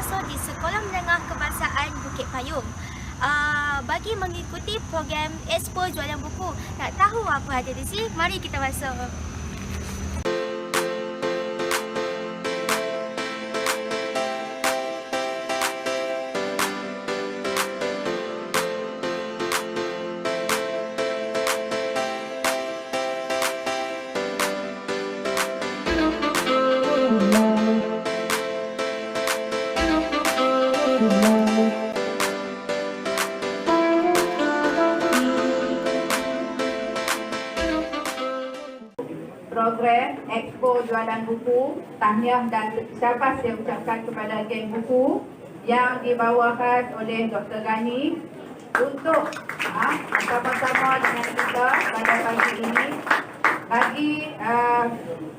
berasal di Sekolah Menengah Kebangsaan Bukit Payung. Bagi mengikuti program Expo Jualan Buku, nak tahu apa ada di sini? Mari kita masuk. Program Expo Jualan Buku, tahniah dan syabas saya ucapkan kepada geng buku yang dibawakan oleh Dr. Ghani untuk bersama-sama dengan kita pada pagi ini bagi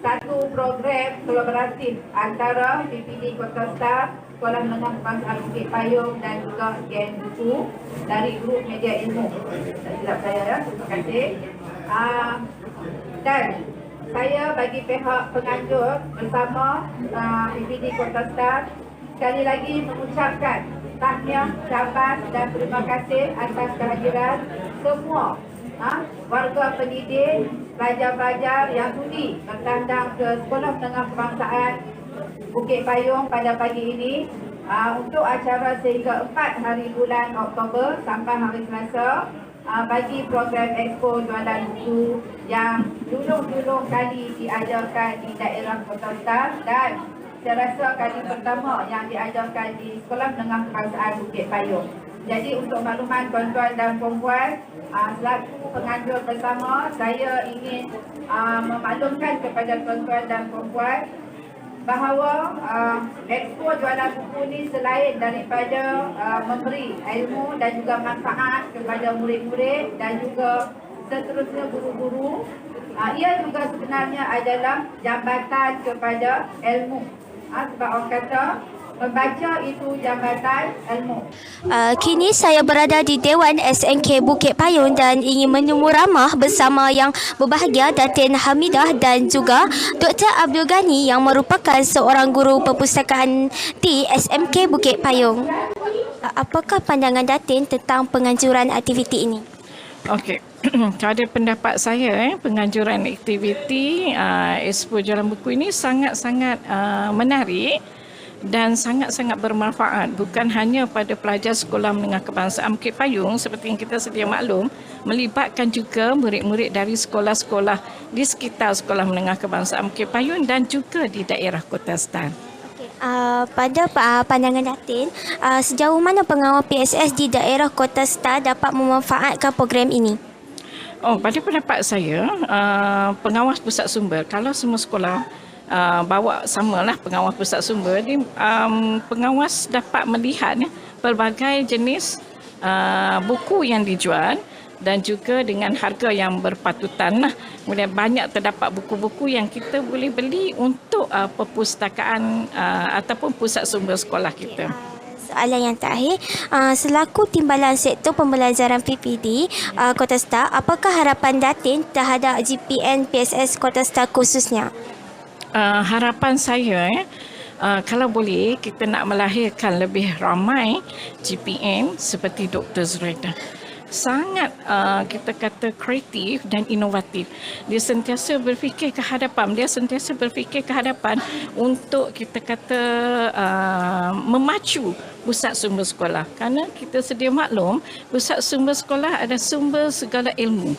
satu program kolaboratif antara PPD Kota Star, Sekolah Menengah Kebangsaan Bukit Payung dan juga geng buku dari Grup Media Ilmu. Tak silap saya ya, terima kasih. Dan saya bagi pihak penganjur bersama PPD Kota Star sekali lagi mengucapkan tahniah, syabas dan terima kasih atas kehadiran semua warga pendidik, pelajar-pelajar yang sudi bertandang ke Sekolah Menengah Kebangsaan Bukit Payung pada pagi ini untuk acara sehingga 4 hari bulan Oktober sampai hari Selasa. Bagi program Expo Jualan Buku yang dulu kali diajarkan di daerah Kota Star dan saya rasa kali pertama yang diajarkan di Sekolah Menengah Kebangsaan Bukit Payung. Jadi untuk makluman tuan-tuan dan puan-puan, selaku penganjur bersama, saya ingin memaklumkan kepada tuan-tuan dan puan-puan bahawa Expo Jualan Buku ni selain daripada memberi ilmu dan juga manfaat kepada murid-murid dan juga seterusnya guru-guru, ia juga sebenarnya adalah jambatan kepada ilmu. Sebab orang kata membaca itu jambatan ilmu. Kini saya berada di Dewan SNK Bukit Payung dan ingin menyumbang ramah bersama yang berbahagia Datin Hamidah dan juga Dr. Abdul Ghani yang merupakan seorang guru perpustakaan di SMK Bukit Payung. Apakah pandangan Datin tentang penganjuran aktiviti ini? Okey, pada pendapat saya, penganjuran aktiviti Expo Jualan Buku ini sangat-sangat menarik dan sangat-sangat bermanfaat, bukan hanya pada pelajar Sekolah Menengah Kebangsaan Bukit Payung seperti yang kita sedia maklum, melibatkan juga murid-murid dari sekolah-sekolah di sekitar Sekolah Menengah Kebangsaan Bukit Payung dan juga di daerah Kota Star. Pada pandangan Datin, sejauh mana pengawal PSS di daerah Kota Star dapat memanfaatkan program ini? Pada pendapat saya, pengawas pusat sumber, kalau semua sekolah bawa samalah pengawas pusat sumber, pengawas dapat melihat pelbagai jenis buku yang dijual dan juga dengan harga yang berpatutan. Kemudian banyak terdapat buku-buku yang kita boleh beli untuk perpustakaan ataupun pusat sumber sekolah kita. Soalan yang terakhir, selaku Timbalan Sektor Pembelajaran PPD Kota Star, apakah harapan Datin terhadap GPN PSS Kota Star khususnya? Harapan saya kalau boleh kita nak melahirkan lebih ramai GPN seperti Dr. Zuraida. Sangat kita kata kreatif dan inovatif. Dia sentiasa berfikir ke hadapan. Untuk kita kata memacu pusat sumber sekolah. Kerana kita sedia maklum, pusat sumber sekolah ada sumber segala ilmu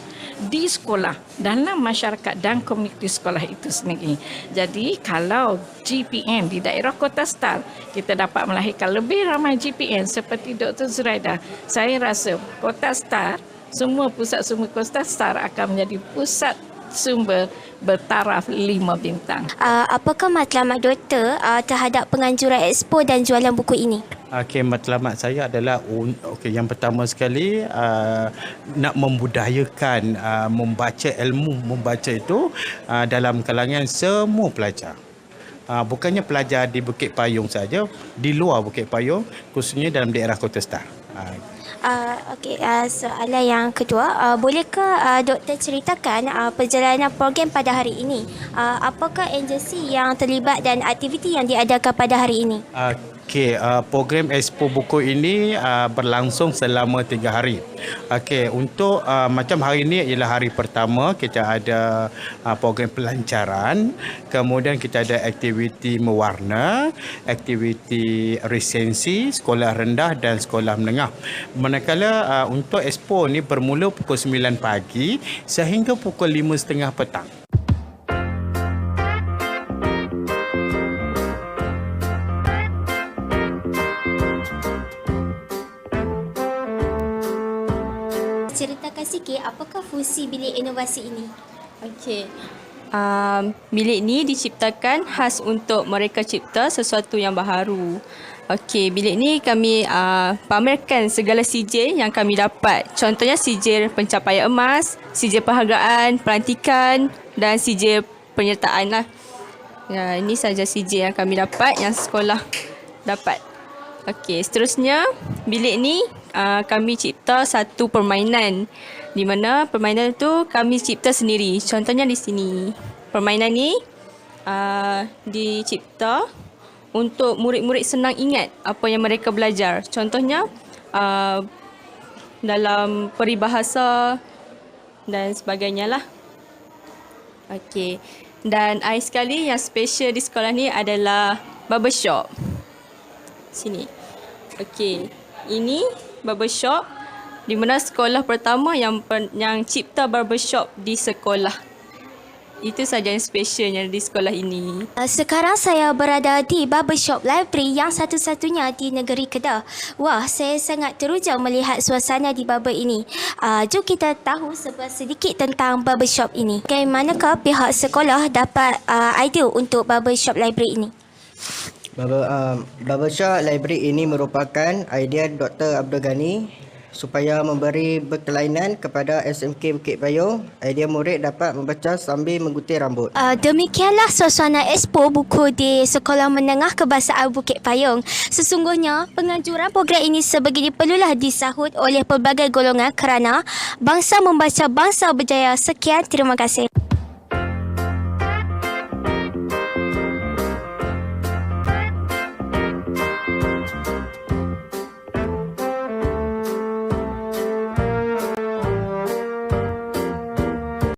di sekolah, dalam masyarakat dan komuniti sekolah itu sendiri. Jadi kalau GPN di daerah Kota Star, kita dapat melahirkan lebih ramai GPN seperti Dr. Zuraida, saya rasa Kota Star, semua pusat sumber Kota Star akan menjadi pusat sumber bertaraf 5 bintang. Apakah matlamat doktor terhadap penganjuran expo dan jualan buku ini? Matlamat saya adalah yang pertama sekali nak membudayakan membaca ilmu, membaca itu dalam kalangan semua pelajar. Bukannya pelajar di Bukit Payung saja, di luar Bukit Payung, khususnya dalam daerah Kota Star. Soalan yang kedua, bolehkah doktor ceritakan perjalanan program pada hari ini? Apakah agensi yang terlibat dan aktiviti yang diadakan pada hari ini? Okey, program Expo Buku ini berlangsung selama 3 hari. Okey, untuk macam hari ini ialah hari pertama, kita ada program pelancaran, kemudian kita ada aktiviti mewarna, aktiviti resensi, sekolah rendah dan sekolah menengah. Manakala untuk Expo ni bermula pukul 9 pagi sehingga pukul 5.30 petang. Ceritakan sikit apakah fungsi bilik inovasi ini? Okey. Bilik ni diciptakan khas untuk mereka cipta sesuatu yang baharu. Okey, bilik ni kami pamerkan segala CJ yang kami dapat. Contohnya CJ pencapaian emas, CJ penghargaan, pelantikan dan CJ penyertaan lah. Ya, ini saja CJ yang kami dapat, yang sekolah dapat. Okey, seterusnya bilik ni kami cipta satu permainan di mana permainan tu kami cipta sendiri. Contohnya di sini. Permainan ni dicipta untuk murid-murid senang ingat apa yang mereka belajar. Contohnya dalam peribahasa dan sebagainya lah. Okey. Dan sekali yang special di sekolah ni adalah barbershop. Sini. Okey. Ini barbershop di mana sekolah pertama yang cipta barbershop di sekolah. Itu saja yang specialnya di sekolah ini. Sekarang saya berada di Barbershop Library yang satu-satunya di negeri Kedah. Wah, saya sangat teruja melihat suasana di barber ini. Jom kita tahu sedikit tentang barbershop ini. Bagaimanakah pihak sekolah dapat idea untuk Barbershop Library ini? Barbershop Library ini merupakan idea Dr. Abdul Ghani supaya memberi berkelainan kepada SMK Bukit Payung. Idea murid dapat membaca sambil menggunting rambut. Demikianlah suasana Expo Buku di Sekolah Menengah Kebahasaan Bukit Payung. Sesungguhnya, penganjuran program ini sebegini perlulah disahut oleh pelbagai golongan kerana bangsa membaca bangsa berjaya. Sekian, terima kasih.